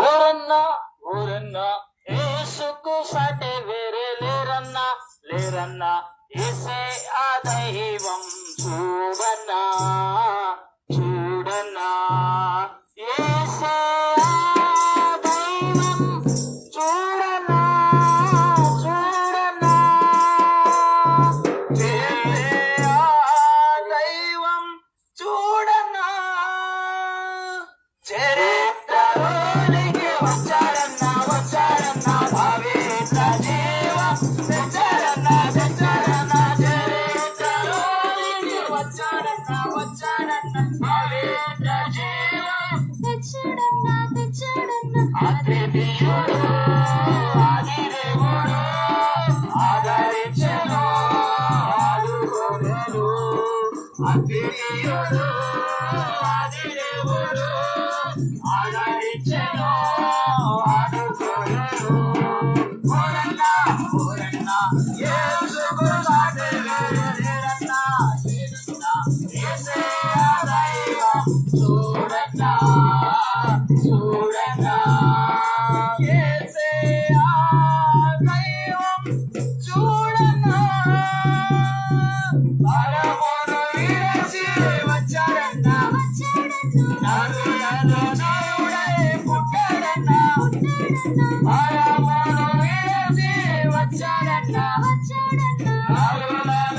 ఊరన్నా ఊరన్నా ఏసుకు సాటే వేరే లేరన్నా లేరన్నా ఏసే ఆ దైవం చూడన్నా చూడన్నా ఏసే ఆ దైవం చూడన్నా చూడన్నా ఏసే ఆ దైవం చూడన్నా చరిత్రలోనికి వచ్చారన్నా వచ్చారన్నా భావేత జీవం తెచ్చారన్నా తెచ్చారన్నా చరిత్రలోనికి వచ్చారన్నా వచ్చారన్నా భావేత జీవం తెచ్చాడన్నా తెచ్చాడన్నా అద్వితీయుడు ఆదిదేవుడు ఆదరించెను ఆదుకొనెను అద్వితీయుడు ఆదిదేవుడు ఆదరించెను ఆదుకొనెను ఊరన్నా ఊరన్నా యేసుకు సాటి లేరన్నా లేరన్నా యేసయ్య దైవం చూడన్నా చూడన్నా యేసయ్య దైవం చూడన్నా పరమును విడిచి వచ్చాడన్నా నరులలో నరుడై పుట్టాడన్నా పరమును విడిచి వచ్చాడన్నా నరులలో